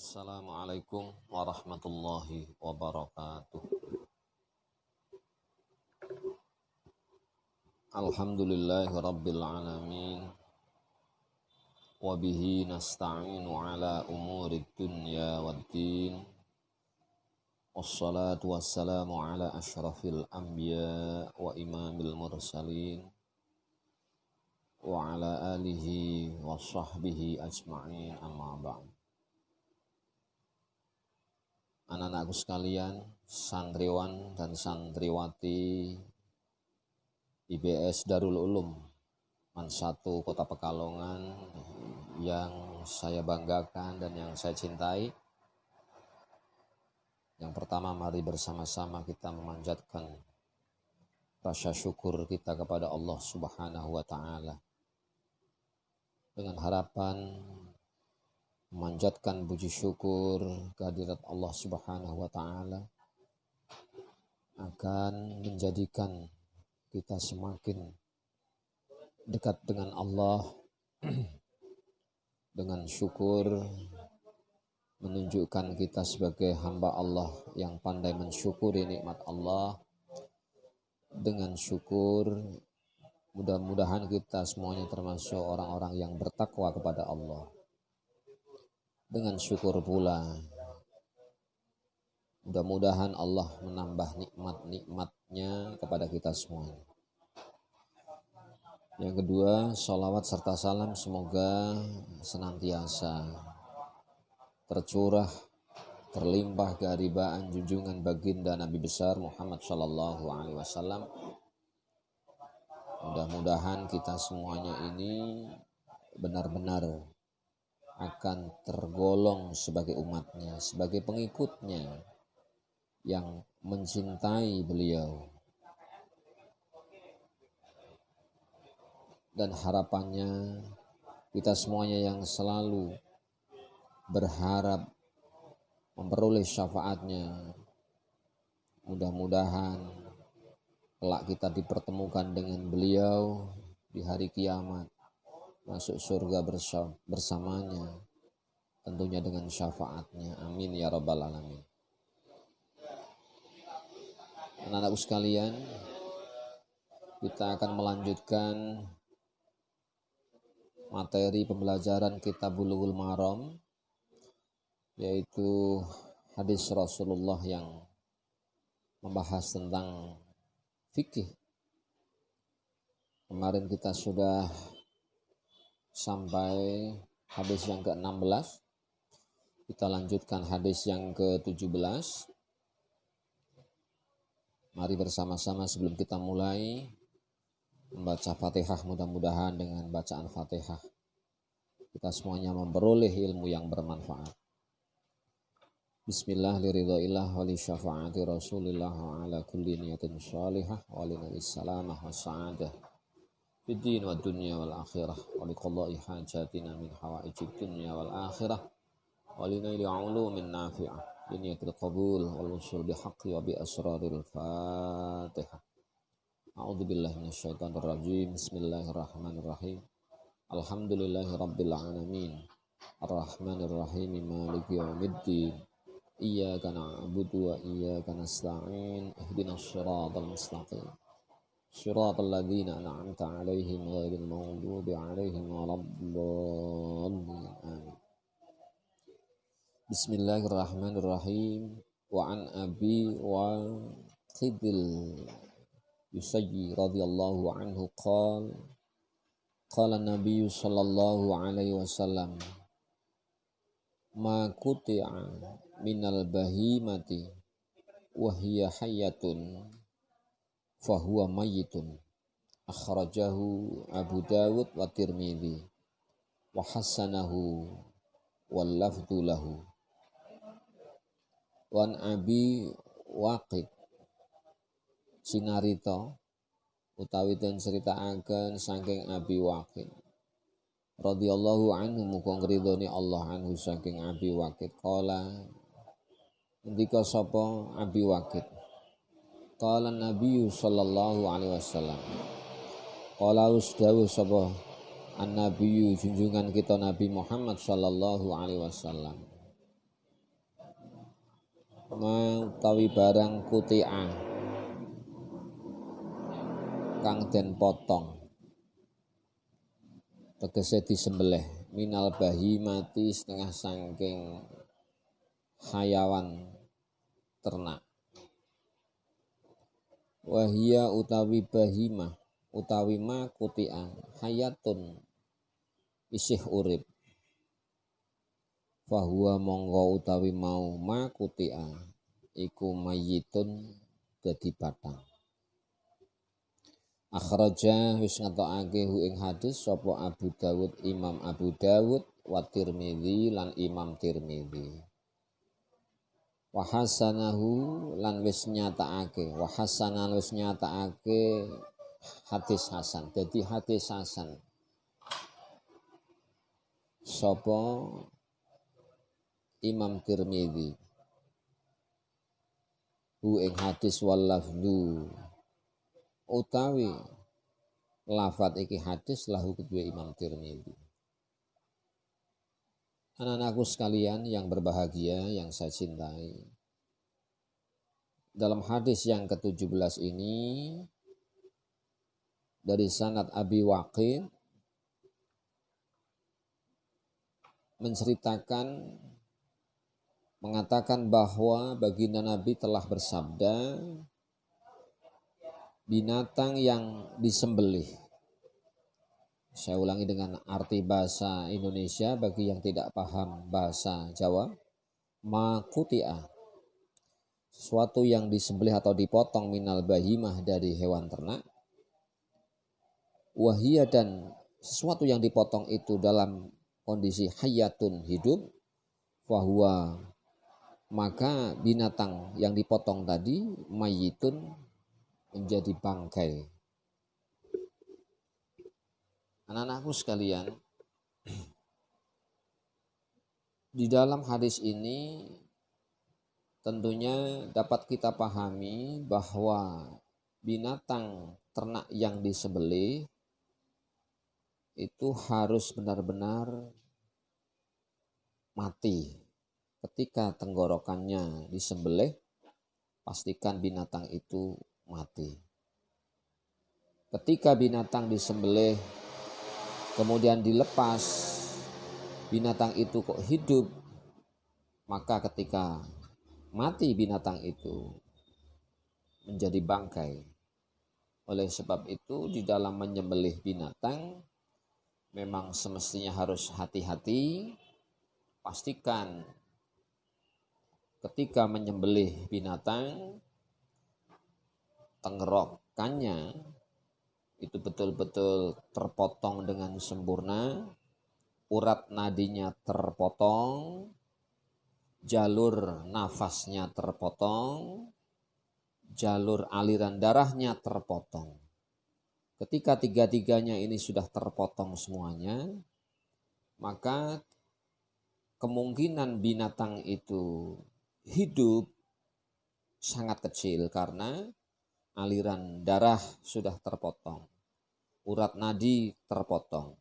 Assalamualaikum warahmatullahi wabarakatuh. Alhamdulillahi rabbil alamin. Wabihi nasta'inu ala umurid dunya waddin. Wassalatu wassalamu ala ashrafil anbiya wa imamil mursalin. Wa ala alihi wa sahbihi ajma'in amma ba'd. Anak-anakku sekalian, santriwan dan santriwati IBS Darul Ulum Man 1 Kota Pekalongan yang saya banggakan dan yang saya cintai. Yang pertama, mari bersama-sama kita memanjatkan rasa syukur kita kepada Allah Subhanahu wa Ta'ala dengan harapan memanjatkan puji syukur kehadirat Allah Subhanahu wa Ta'ala akan menjadikan kita semakin dekat dengan Allah. Dengan syukur menunjukkan kita sebagai hamba Allah yang pandai mensyukuri nikmat Allah. Dengan syukur mudah-mudahan kita semuanya termasuk orang-orang yang bertakwa kepada Allah. Dengan syukur pula mudah-mudahan Allah menambah nikmat-nikmatnya kepada kita semuanya. Yang kedua, sholawat serta salam semoga senantiasa tercurah, terlimpah keharibaan junjungan baginda Nabi besar Muhammad sallallahu alaihi wasallam. Mudah-mudahan kita semuanya ini benar-benar akan tergolong sebagai umatnya, sebagai pengikutnya yang mencintai beliau. Dan harapannya kita semuanya yang selalu berharap memperoleh syafaatnya. Mudah-mudahan kelak kita dipertemukan dengan beliau di hari kiamat, masuk surga bersamanya, tentunya dengan syafaatnya. Amin ya rabbal alamin. Anak-anakku sekalian, kita akan melanjutkan materi pembelajaran Kitab Bulughul Maram, yaitu hadis Rasulullah yang membahas tentang fikih. Kemarin kita sudah sampai hadis yang ke-16. Kita lanjutkan hadis yang ke-17. Mari bersama-sama sebelum kita mulai membaca Fatihah, mudah-mudahan dengan bacaan Fatihah kita semuanya memperoleh ilmu yang bermanfaat. Bismillah liridhaillah wa li syafaati Rasulillah wa ala kulli niyatin shalihah wa li salamah wa sa'adah fid din wad dunya wal akhirah wa li qada'i hajatina min hawaijid dunya wal akhirah wa li naili ulumin nafi'ah bi niyatil qabul wal usul bi haqqi wa bi asraril Fatihah. A'udzu billahi minasyaitonir rajim. Bismillahirrahmanirrahim. Alhamdulillahi rabbil alamin. Arrahmanir rahim. Maliki yaumiddin. Iyyaka na'budu wa iyyaka nasta'in. Ihdinas shiratal mustaqim. Shiratal ladzina an'amta 'alaihim ghairil maghdubi 'alaihim waladdallin. Amin. Bismillahirrahmanirrahim. Wa an Abi Waqidil Yusayyi radhiyallahu anhu qala Nabi sallallahu alaihi wasallam ma quti'a minal bahimati wa hiya hayyatun fahuwa mayyitun akhrajahu Abu Dawud wa Tirmidzi wa hasanahu wal lafdhu lahu. Wan Abi Waqid sinarita utawi den critakaken saking Abi Waqid radhiyallahu anhu, muga ngridhoni Allah anhu saking Abi Waqid. Qala ngendika sapa Abi Waqid, qala Nabi sallallahu alaihi wasallam, qala usdawu sapa An-Nabiyyu junjungan kita Nabi Muhammad sallallahu alaihi wasallam. ma utawi barang kuti'a kang den potong tegese disembelih minal bahimati setengah sangking hayawan ternak. Wahia utawi bahimah utawi ma kuti'a hayatun isih urip. Fahuwa monggo utawi mau ma kuti'a iku mayyitun dadi batang. Akhraja wis ngetokake hu ing hadis sapa Abu Dawud Imam Abu Dawud wa Tirmidzi lan Imam Tirmidzi. Wa hasanahu lan wis nyatakake hadis hasan. Dadi hadis hasan. Sapa Imam Tirmidzi. Hu ing hadis wal lafdhu utawi lafat iki hadis lahu kedua Imam Tirmidzi. Anak-anakku sekalian yang berbahagia, yang saya cintai. Dalam hadis yang ke-17 ini dari sanad Abi Waqid mengatakan bahwa baginda Nabi telah bersabda, binatang yang disembelih. Saya ulangi dengan arti bahasa Indonesia bagi yang tidak paham bahasa Jawa. Ma kuti'a, sesuatu yang disembelih atau dipotong minal bahimah dari hewan ternak. Wahia dan sesuatu yang dipotong itu dalam kondisi hayatun hidup. Fahuwa maka binatang yang dipotong tadi mayyitun menjadi bangkai. Anak-anakku sekalian, di dalam hadis ini tentunya dapat kita pahami bahwa binatang ternak yang disembelih itu harus benar-benar mati. Ketika tenggorokannya disembelih, pastikan binatang itu mati. Ketika binatang disembelih kemudian dilepas, binatang itu kok hidup, maka ketika mati binatang itu menjadi bangkai. Oleh sebab itu di dalam menyembelih binatang memang semestinya harus hati-hati. Pastikan ketika menyembelih binatang tenggorokannya itu betul-betul terpotong dengan sempurna, urat nadinya terpotong, jalur nafasnya terpotong, jalur aliran darahnya terpotong. Ketika tiga-tiganya ini sudah terpotong semuanya, maka kemungkinan binatang itu hidup sangat kecil karena aliran darah sudah terpotong, urat nadi terpotong,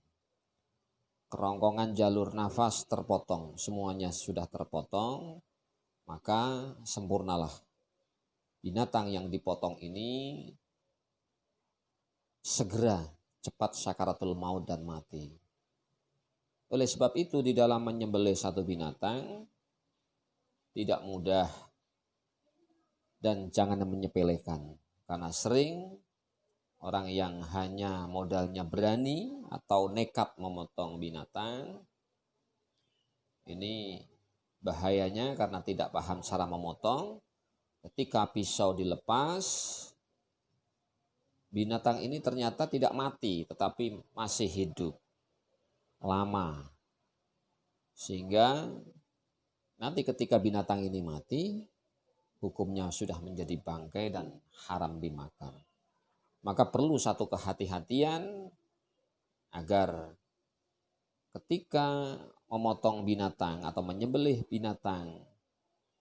kerongkongan jalur nafas terpotong, semuanya sudah terpotong, maka sempurnalah binatang yang dipotong ini segera cepat sakaratul maut dan mati. Oleh sebab itu di dalam menyembelih satu binatang tidak mudah dan jangan menyepelekan. Karena sering orang yang hanya modalnya berani atau nekat memotong binatang, ini bahayanya karena tidak paham cara memotong. Ketika pisau dilepas, binatang ini ternyata tidak mati tetapi masih hidup lama. Sehingga nanti ketika binatang ini mati, hukumnya sudah menjadi bangkai dan haram dimakan. Maka perlu satu kehati-hatian agar ketika memotong binatang atau menyembelih binatang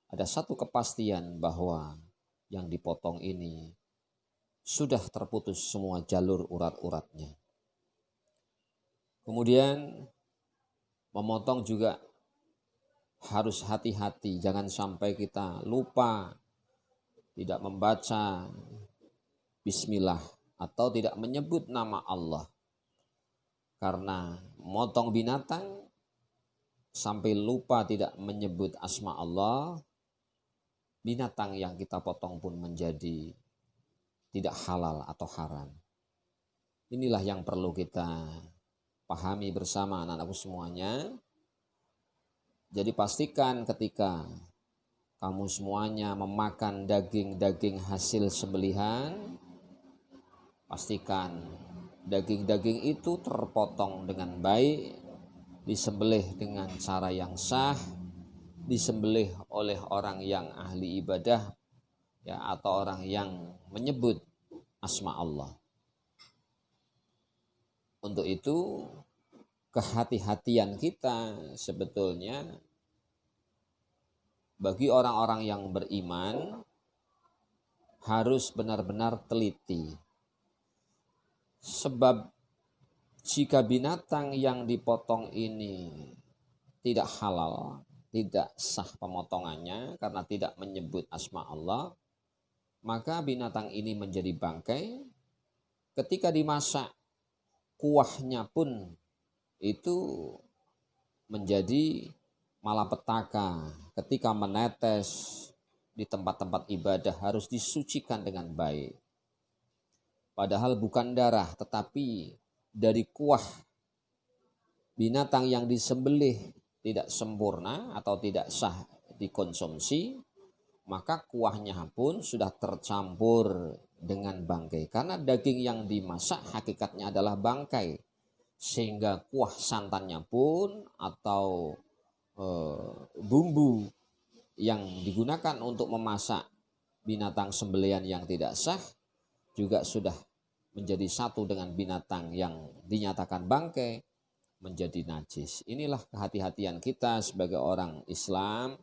ada satu kepastian bahwa yang dipotong ini sudah terputus semua jalur urat-uratnya. Kemudian memotong juga harus hati-hati, jangan sampai kita lupa tidak membaca bismillah atau tidak menyebut nama Allah. Karena motong binatang sampai lupa tidak menyebut asma Allah, binatang yang kita potong pun menjadi tidak halal atau haram. Inilah yang perlu kita pahami bersama anak-anakku semuanya. Jadi pastikan ketika kamu semuanya memakan daging-daging hasil sembelihan, pastikan daging-daging itu terpotong dengan baik, disembelih dengan cara yang sah, disembelih oleh orang yang ahli ibadah ya, atau orang yang menyebut asma Allah. Untuk itu kehati-hatian kita sebetulnya bagi orang-orang yang beriman harus benar-benar teliti. Sebab jika binatang yang dipotong ini tidak halal, tidak sah pemotongannya karena tidak menyebut asma Allah, maka binatang ini menjadi bangkai. Ketika dimasak, kuahnya pun itu menjadi malapetaka. Ketika menetes di tempat-tempat ibadah harus disucikan dengan baik. Padahal bukan darah, tetapi dari kuah binatang yang disembelih tidak sempurna atau tidak sah dikonsumsi, maka kuahnya pun sudah tercampur dengan bangkai. Karena daging yang dimasak hakikatnya adalah bangkai. Sehingga kuah santannya pun atau bumbu yang digunakan untuk memasak binatang sembelihan yang tidak sah juga sudah menjadi satu dengan binatang yang dinyatakan bangkai, menjadi najis. Inilah kehati-hatian kita sebagai orang Islam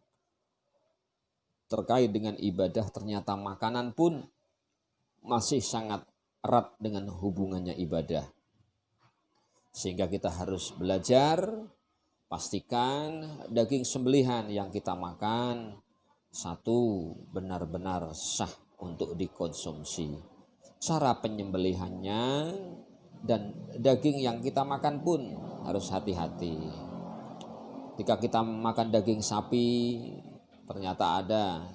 terkait dengan ibadah. Ternyata makanan pun masih sangat erat dengan hubungannya ibadah. Sehingga kita harus belajar, pastikan daging sembelihan yang kita makan satu benar-benar sah untuk dikonsumsi. Cara penyembelihannya dan daging yang kita makan pun harus hati-hati. Ketika kita makan daging sapi, ternyata ada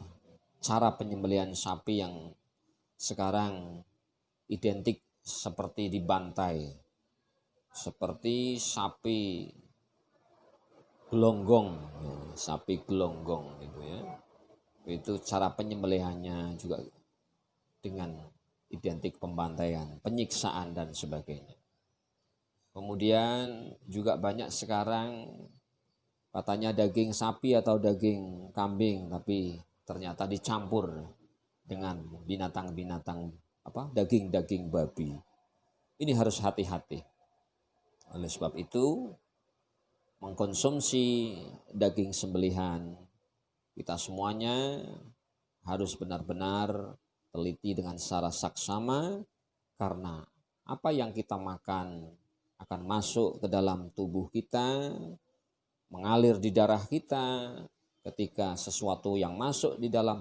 cara penyembelihan sapi yang sekarang identik seperti dibantai, seperti sapi gelonggong, sapi gelonggong gitu ya. Itu cara penyembelihannya juga dengan identik pembantaian, penyiksaan dan sebagainya. Kemudian juga banyak sekarang katanya daging sapi atau daging kambing, tapi ternyata dicampur dengan binatang-binatang daging-daging babi. Ini harus hati-hati. Oleh sebab itu, mengkonsumsi daging sembelihan, kita semuanya harus benar-benar teliti dengan secara saksama, karena apa yang kita makan akan masuk ke dalam tubuh kita, mengalir di darah kita. Ketika sesuatu yang masuk di dalam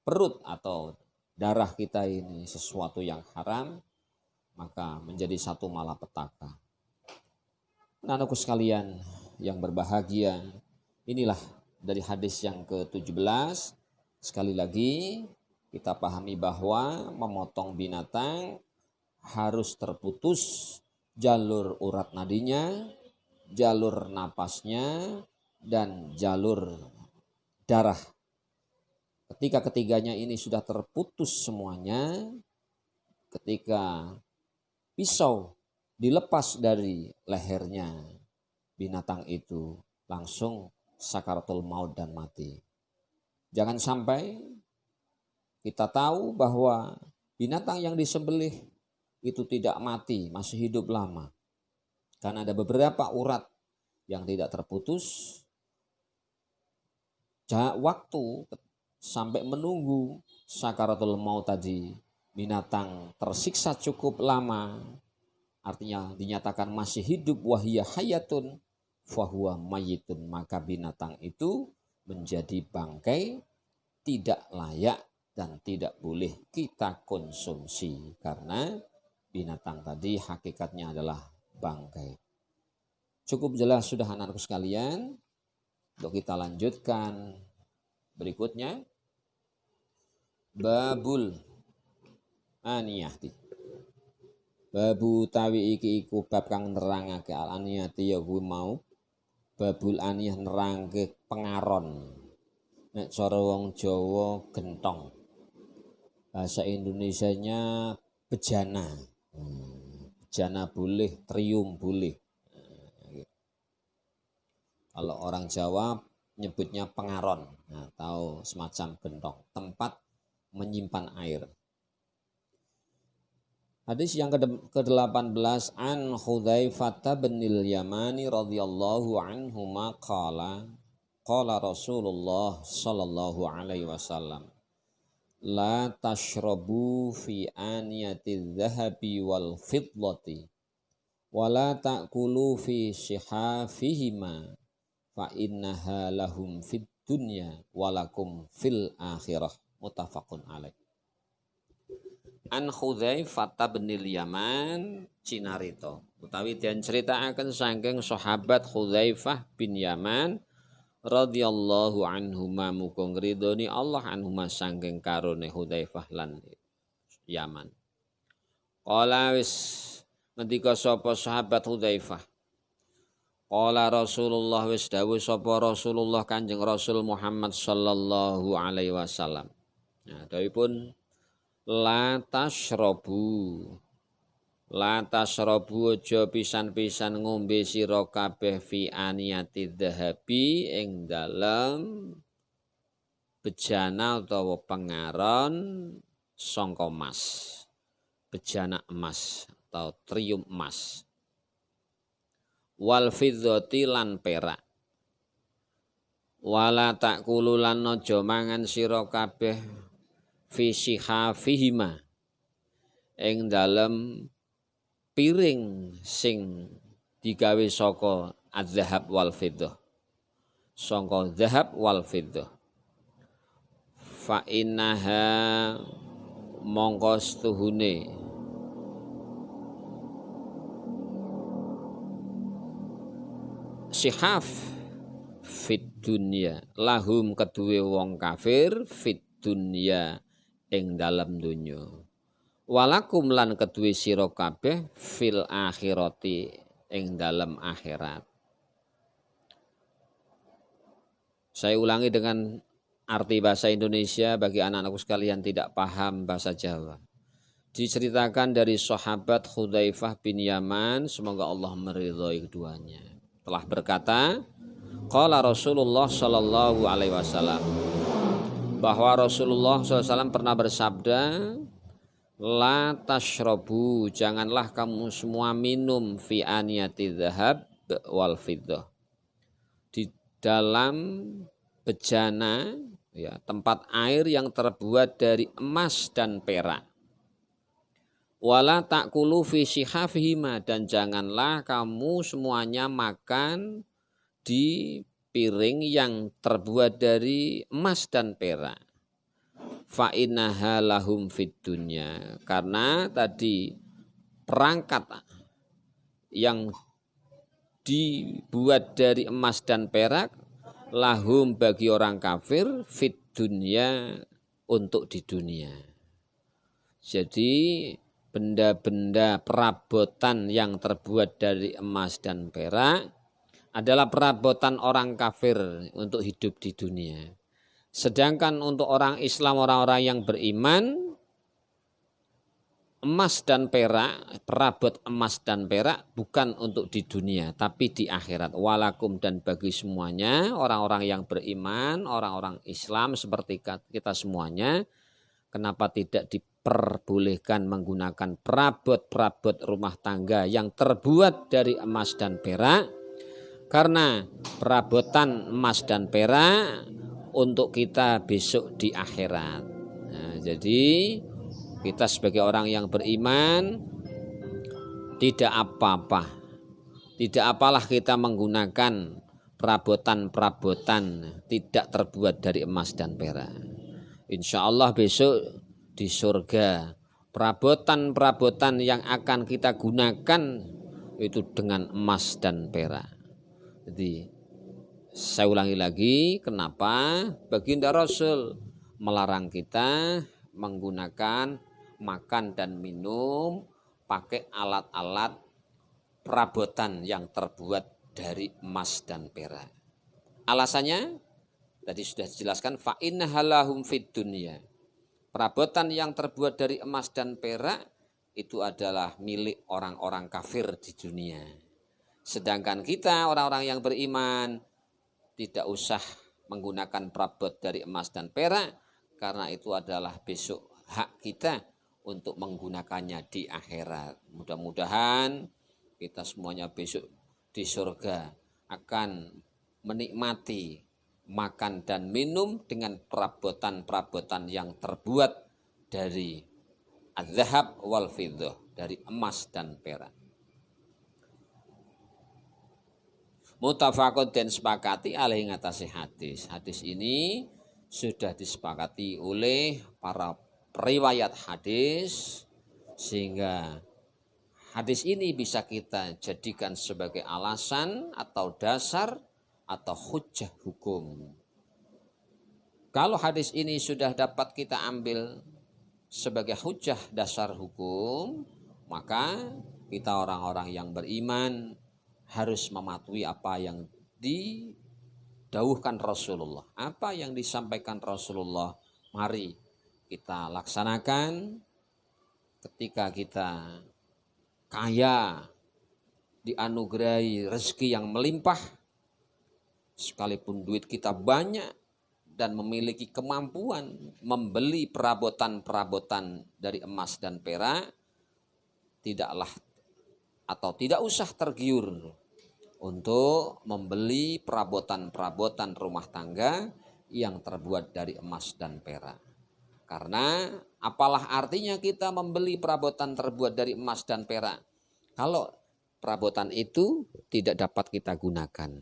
perut atau darah kita ini sesuatu yang haram, maka menjadi satu malapetaka. Anak-anakku sekalian yang berbahagia, inilah dari hadis yang ke-17. Sekali lagi kita pahami bahwa memotong binatang harus terputus jalur urat nadinya, jalur napasnya, dan jalur darah. Ketika ketiganya ini sudah terputus semuanya, ketika pisau dilepas dari lehernya, binatang itu langsung sakaratul maut dan mati. Jangan sampai kita tahu bahwa binatang yang disembelih itu tidak mati, masih hidup lama. Karena ada beberapa urat yang tidak terputus. Waktu sampai menunggu sakaratul maut tadi, binatang tersiksa cukup lama, artinya dinyatakan masih hidup, wahiyah hayatun, fahuwa mayyitun, maka binatang itu menjadi bangkai, tidak layak dan tidak boleh kita konsumsi karena binatang tadi hakikatnya adalah bangkai. Cukup jelas sudah anak-anakku sekalian. Untuk kita lanjutkan berikutnya. Babul aniyati. Babu tawi iki iku bab kang nerangake al aniyati ya kuwi mau. Babul aniyah nerangke pengaron. Nek cara wong Jawa gentong. Bahasa Indonesianya bejana. Bejana boleh, trium boleh. Kalau orang Jawa nyebutnya pengaron atau semacam gentong, tempat menyimpan air. Hadis yang ke-18 an Hudzaifah bin Yamani radhiyallahu anhu qala qala Rasulullah sallallahu alaihi wasallam la tashrabu fi aniyati dhahabi wal fiddati wa la ta'kulu fi shihafihima fa innaha lahum fid dunya walakum fil akhirah muttafaqun alaih. An Hudzaifah bin Yaman cinarita utawi den critakaken saking sahabat Hudzaifah bin Yaman radhiyallahu anhuma muga ngridoni Allah anhuma saking karone Hudzaifah lan Yaman. Qala wis ngendika sapa sahabat Hudzaifah. Qala Rasulullah wis dawuh sapa Rasulullah Kanjeng Rasul Muhammad sallallahu alaihi wasallam. Nah, dawuhipun la tashrabu aja pisan-pisan ngombe sira kabeh fi aniyati dhahabi ing dalem bejana utawa pengaron sangka emas, bejana emas atau trium emas, wal fiddati lan perak, wala takulu lan aja mangan sira kabeh fi shihafihima ing dalem piring sing digawe saka adzhab wal fiddah, saka zahab wal fiddah. Fa innaha mongko stuhune shihaf fit dunya lahum keduwe wong kafir fit dunya ing dalam dunya, walakum lan keduwe sira kabeh fil akhirati ing dalam akhirat. Saya ulangi dengan arti bahasa Indonesia bagi anak-anakku sekalian tidak paham bahasa Jawa. Diceritakan dari sahabat Hudzaifah bin Yaman, semoga Allah meridhai keduanya, telah berkata, qala Rasulullah sallallahu alaihi wasallam, bahwa Rasulullah SAW pernah bersabda, la tashrabu, janganlah kamu semua minum fi aniyati dhahab wal fiddah, di dalam bejana, ya, tempat air yang terbuat dari emas dan perak. Wala ta'kulu fi shihafihima, dan janganlah kamu semuanya makan di piring yang terbuat dari emas dan perak. Fa innaha lahum fid dunya, karena tadi perangkat yang dibuat dari emas dan perak lahum bagi orang kafir fid dunya untuk di dunia. Jadi benda-benda perabotan yang terbuat dari emas dan perak adalah perabotan orang kafir untuk hidup di dunia. Sedangkan untuk orang Islam, orang-orang yang beriman, emas dan perak, perabot emas dan perak bukan untuk di dunia, tapi di akhirat. Walakum, dan bagi semuanya, orang-orang yang beriman, orang-orang Islam seperti kita semuanya, kenapa tidak diperbolehkan menggunakan perabot-perabot rumah tangga yang terbuat dari emas dan perak? Karena perabotan emas dan perak untuk kita besok di akhirat. Nah, jadi kita sebagai orang yang beriman tidak apa-apa, Tidak apalah kita menggunakan perabotan-perabotan tidak terbuat dari emas dan perak. Insya Allah besok di surga perabotan-perabotan yang akan kita gunakan itu dengan emas dan perak. Jadi saya ulangi lagi, kenapa baginda Rasul melarang kita menggunakan makan dan minum pakai alat-alat perabotan yang terbuat dari emas dan perak. Alasannya tadi sudah dijelaskan, fa innaha lahum fid dunya. Perabotan yang terbuat dari emas dan perak itu adalah milik orang-orang kafir di dunia. Sedangkan kita orang-orang yang beriman tidak usah menggunakan perabot dari emas dan perak karena itu adalah besok hak kita untuk menggunakannya di akhirat. Mudah-mudahan kita semuanya besok di surga akan menikmati makan dan minum dengan perabotan-perabotan yang terbuat dari az-zahab wal fiddah, dari emas dan perak. Muttafaqun dan sepakati alaihi ngatasi hadis. Hadis ini sudah disepakati oleh para periwayat hadis sehingga hadis ini bisa kita jadikan sebagai alasan atau dasar atau hujjah hukum. Kalau hadis ini sudah dapat kita ambil sebagai hujjah dasar hukum, maka kita orang-orang yang beriman harus mematuhi apa yang didauhkan Rasulullah. Apa yang disampaikan Rasulullah, mari kita laksanakan. Ketika kita kaya, dianugerahi rezeki yang melimpah, sekalipun duit kita banyak dan memiliki kemampuan membeli perabotan-perabotan dari emas dan perak, tidaklah atau tidak usah tergiur untuk membeli perabotan-perabotan rumah tangga yang terbuat dari emas dan perak. Karena apalah artinya kita membeli perabotan terbuat dari emas dan perak kalau perabotan itu tidak dapat kita gunakan.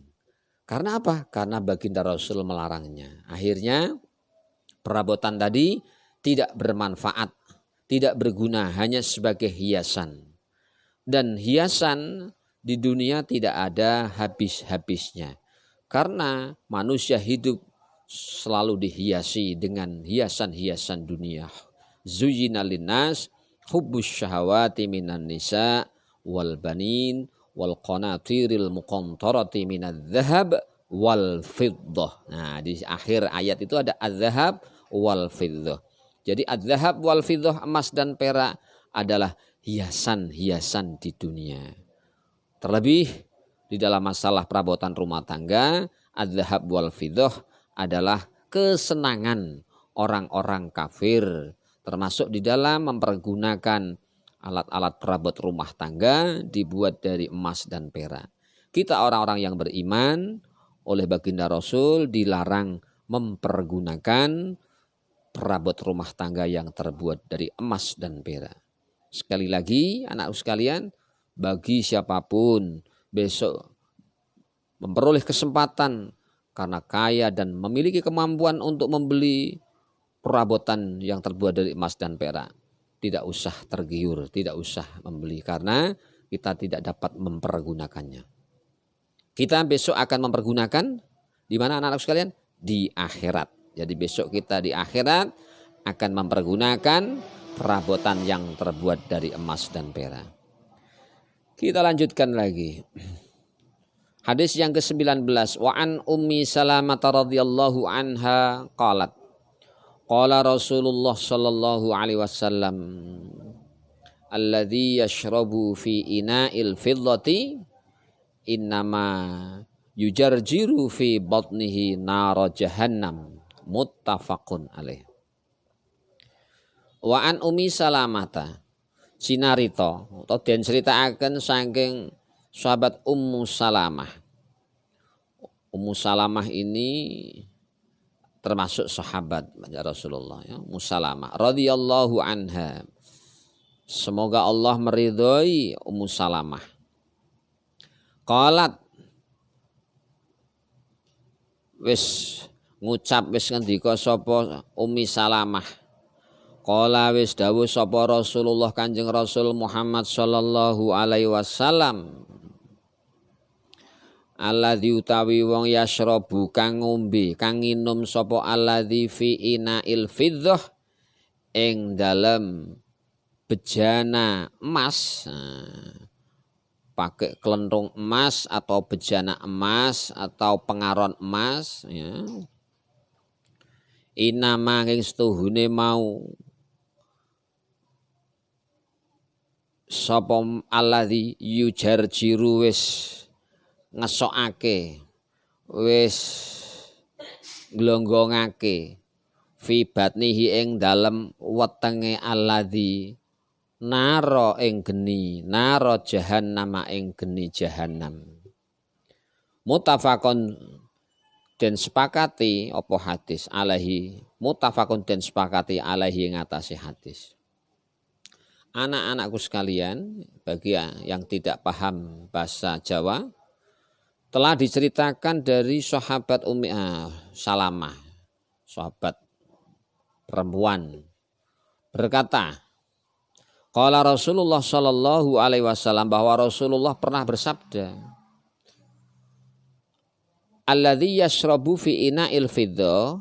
Karena apa? Karena baginda Rasul melarangnya. Akhirnya perabotan tadi tidak bermanfaat, tidak berguna, hanya sebagai hiasan. Dan hiasan di dunia tidak ada habis-habisnya. Karena manusia hidup selalu dihiasi dengan hiasan-hiasan dunia. Zuyyina linnas hubbus syahawati minan nisa wal banin wal qanatiril muqantarati minadz dzahab wal fiddah. Nah, di akhir ayat itu ada az-zahab wal fiddah. Jadi az-zahab wal fiddah, emas dan perak adalah hiasan-hiasan di dunia. Terlebih di dalam masalah perabotan rumah tangga, az-zahab wal fiddah adalah kesenangan orang-orang kafir, termasuk di dalam mempergunakan alat-alat perabot rumah tangga dibuat dari emas dan perak. Kita orang-orang yang beriman oleh baginda Rasul dilarang mempergunakan perabot rumah tangga yang terbuat dari emas dan perak. Sekali lagi anak-anak sekalian, bagi siapapun besok memperoleh kesempatan karena kaya dan memiliki kemampuan untuk membeli perabotan yang terbuat dari emas dan perak, tidak usah tergiur, tidak usah membeli karena kita tidak dapat mempergunakannya. Kita besok akan mempergunakan di mana anak-anak sekalian? Di akhirat. Jadi besok kita di akhirat akan mempergunakan perabotan yang terbuat dari emas dan perak. Kita lanjutkan lagi. Hadis yang ke-19, wa an Ummi Salamah radhiyallahu anha qalat qala Rasulullah sallallahu alaihi wasallam alladzi yashrabu fi ina'il fiddati innama yujarjiru fi batnihi nar jahannam, muttafaqun alaih. Wa an Ummi Salamah sinarita atau den critakaken saking sahabat Ummu Salamah. Ummu Salamah ini termasuk sahabat Rasulullah ya, Ummu Salamah radhiyallahu anha. Semoga Allah meridhai Ummu Salamah. Qalat wis ngucap wis ngendika sapa Ummi Salamah. Qala wis dawuh sapa Rasulullah Kanjeng Rasul Muhammad sallallahu alaihi wasallam. Alladzi utawi wong yasrabu kang ngombe kang nginum sapa alladzi fi inail fiddah ing dalem bejana emas. Pakai kelentung emas atau bejana emas atau pengaron emas ya. Inama ing setuhune mau sapa alladzi yujarjiru wis ngesokake wis glonggongake fi batnihi ing dalem wetenge alladzi naro ing geni naro jahannam ing geni jahannam. Muttafaqun den sepakati apa hadis alaihi muttafaqun den sepakati alaihi ngatasi hadis. Anak-anakku sekalian, bagi yang tidak paham bahasa Jawa, telah diceritakan dari sahabat Ummi Salamah, sahabat perempuan, berkata, qala Rasulullah sallallahu alaihi wasallam, bahwa Rasulullah pernah bersabda, alladzi yashrabu fi ina'il fiddah,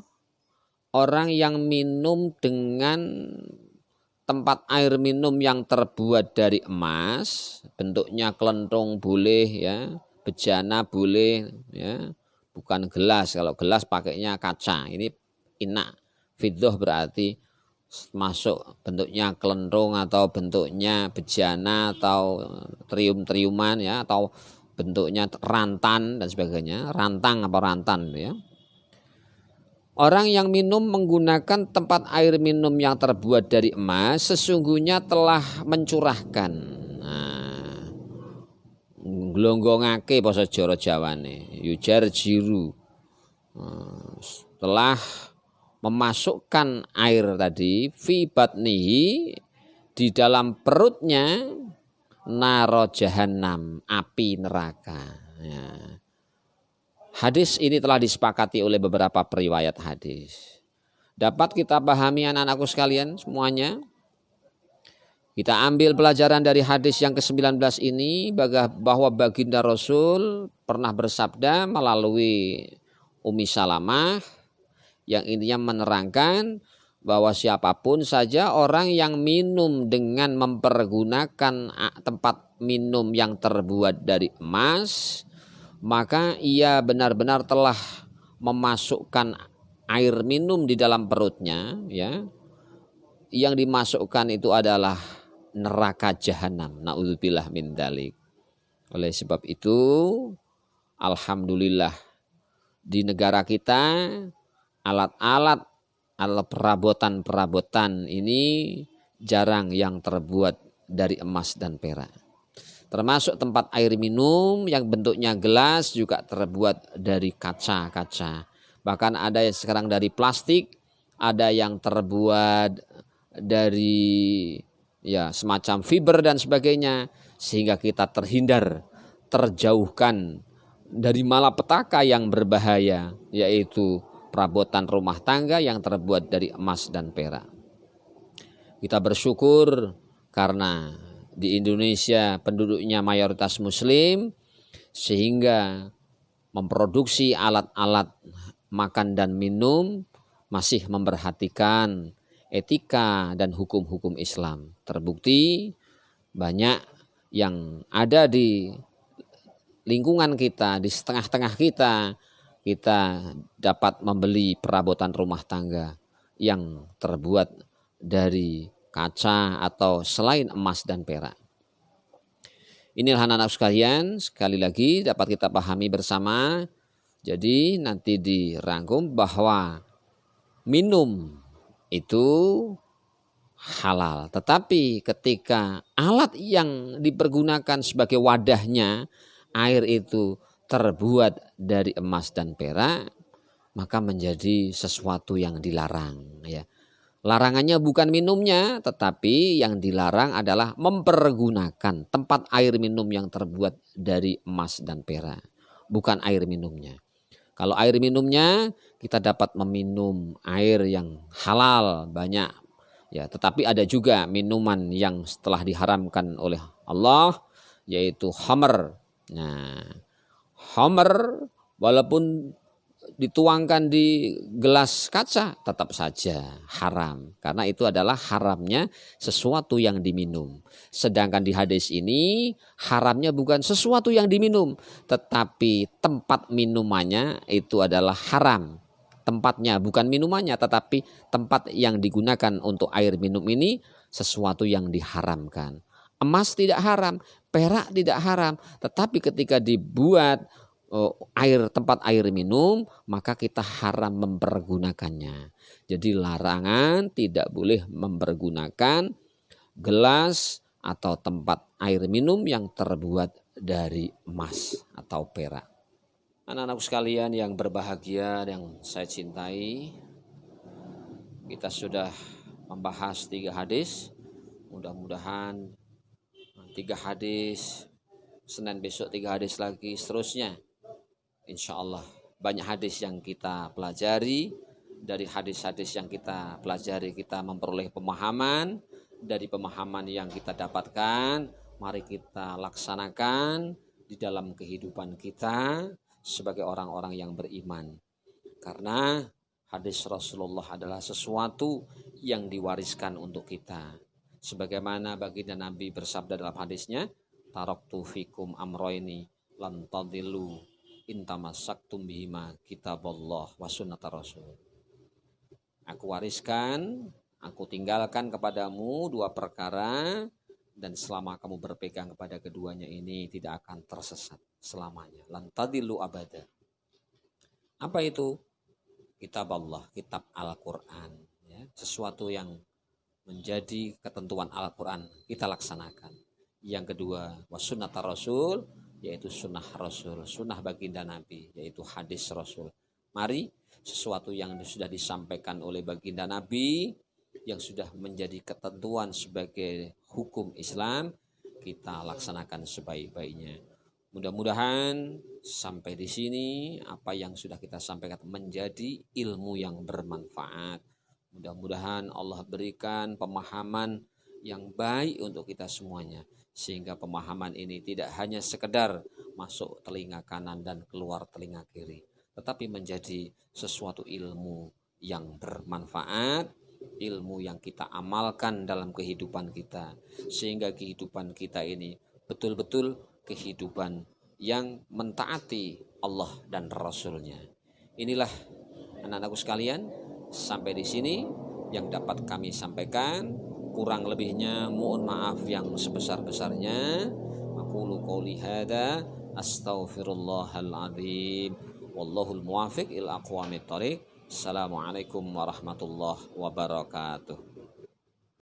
orang yang minum dengan tempat air minum yang terbuat dari emas, bentuknya kelentung boleh ya, bejana boleh ya, bukan gelas. Kalau gelas pakainya kaca. Ini ina fiddah berarti masuk bentuknya kelentung atau bentuknya bejana atau trium-triuman ya, atau bentuknya rantan dan sebagainya, rantang apa rantan ya. Orang yang minum menggunakan tempat air minum yang terbuat dari emas sesungguhnya telah mencurahkan. Nah, glonggongake basa Jawane, yujarjiru. Telah memasukkan air tadi fi batnihi di dalam perutnya naro jahannam, api neraka. Ya. Hadis ini telah disepakati oleh beberapa periwayat hadis. Dapat kita pahami anak-anakku sekalian semuanya. Kita ambil pelajaran dari hadis yang ke-19 ini bahwa baginda Rasul pernah bersabda melalui Ummi Salamah yang intinya menerangkan bahwa siapapun saja orang yang minum dengan mempergunakan tempat minum yang terbuat dari emas, maka ia benar-benar telah memasukkan air minum di dalam perutnya ya. Yang dimasukkan itu adalah neraka jahanam. Na'udzubillah min dzalik. Oleh sebab itu alhamdulillah di negara kita alat-alat perabotan ini jarang yang terbuat dari emas dan perak. Termasuk tempat air minum yang bentuknya gelas juga terbuat dari kaca-kaca. Bahkan ada yang sekarang dari plastik, ada yang terbuat dari ya semacam fiber dan sebagainya, sehingga kita terjauhkan dari malapetaka yang berbahaya, yaitu perabotan rumah tangga yang terbuat dari emas dan perak. Kita bersyukur karena di Indonesia penduduknya mayoritas muslim sehingga memproduksi alat-alat makan dan minum masih memperhatikan etika dan hukum-hukum Islam. Terbukti banyak yang ada di lingkungan kita, di setengah-tengah kita dapat membeli perabotan rumah tangga yang terbuat dari kaca atau selain emas dan perak. Inilah anak-anak sekalian, sekali lagi dapat kita pahami bersama. Jadi nanti dirangkum bahwa minum itu halal. Tetapi ketika alat yang dipergunakan sebagai wadahnya, air itu terbuat dari emas dan perak, maka menjadi sesuatu yang dilarang ya. Larangannya bukan minumnya, tetapi yang dilarang adalah mempergunakan tempat air minum yang terbuat dari emas dan perak. Bukan air minumnya. Kalau air minumnya kita dapat meminum air yang halal banyak. Ya, tetapi ada juga minuman yang setelah diharamkan oleh Allah yaitu khamr. Nah, khamr walaupun dituangkan di gelas kaca tetap saja haram karena itu adalah haramnya sesuatu yang diminum. Sedangkan di hadis ini haramnya bukan sesuatu yang diminum tetapi tempat minumannya itu adalah haram. Tempatnya bukan minumannya tetapi tempat yang digunakan untuk air minum ini sesuatu yang diharamkan. Emas tidak haram, perak tidak haram, tetapi ketika dibuat tempat air minum maka kita haram mempergunakannya. Jadi larangan tidak boleh mempergunakan gelas atau tempat air minum yang terbuat dari emas atau perak. Anak-anakku sekalian yang berbahagia, yang saya cintai, kita sudah membahas 3 hadis. Mudah-mudahan 3 hadis, Senin besok 3 hadis lagi, seterusnya. Insya Allah banyak hadis yang kita pelajari. Dari hadis-hadis yang kita pelajari kita memperoleh pemahaman. Dari pemahaman yang kita dapatkan, mari kita laksanakan di dalam kehidupan kita sebagai orang-orang yang beriman. Karena hadis Rasulullah adalah sesuatu yang diwariskan untuk kita. Sebagaimana baginda Nabi bersabda dalam hadisnya, taraktu fikum amroini lan tadillu intamasaktum bihima kitaballah wa sunnata rasul. Aku wariskan, aku tinggalkan kepadamu 2 perkara dan selama kamu berpegang kepada keduanya ini tidak akan tersesat selamanya. Lan tadillu abada. Apa itu? Kitab Allah, kitab Al-Quran. Ya, sesuatu yang menjadi ketentuan Al-Quran kita laksanakan. Yang kedua, wasunnata rasul, yaitu sunnah Rasul, sunnah baginda Nabi, yaitu hadis Rasul. Mari sesuatu yang sudah disampaikan oleh baginda Nabi, yang sudah menjadi ketentuan sebagai hukum Islam, kita laksanakan sebaik-baiknya. Mudah-mudahan sampai di sini apa yang sudah kita sampaikan menjadi ilmu yang bermanfaat. Mudah-mudahan Allah berikan pemahaman yang baik untuk kita semuanya. Sehingga pemahaman ini tidak hanya sekedar masuk telinga kanan dan keluar telinga kiri. Tetapi menjadi sesuatu ilmu yang bermanfaat. Ilmu yang kita amalkan dalam kehidupan kita. Sehingga kehidupan kita ini betul-betul kehidupan yang mentaati Allah dan Rasulnya. Inilah anak-anakku sekalian, sampai di sini yang dapat kami sampaikan. Kurang lebihnya mohon maaf yang sebesar-besarnya. Aqulu qouli hadza astaghfirullahal azim. Wallahul muwaffiq ila aqwamit thoriq. Assalamualaikum warahmatullahi wabarakatuh.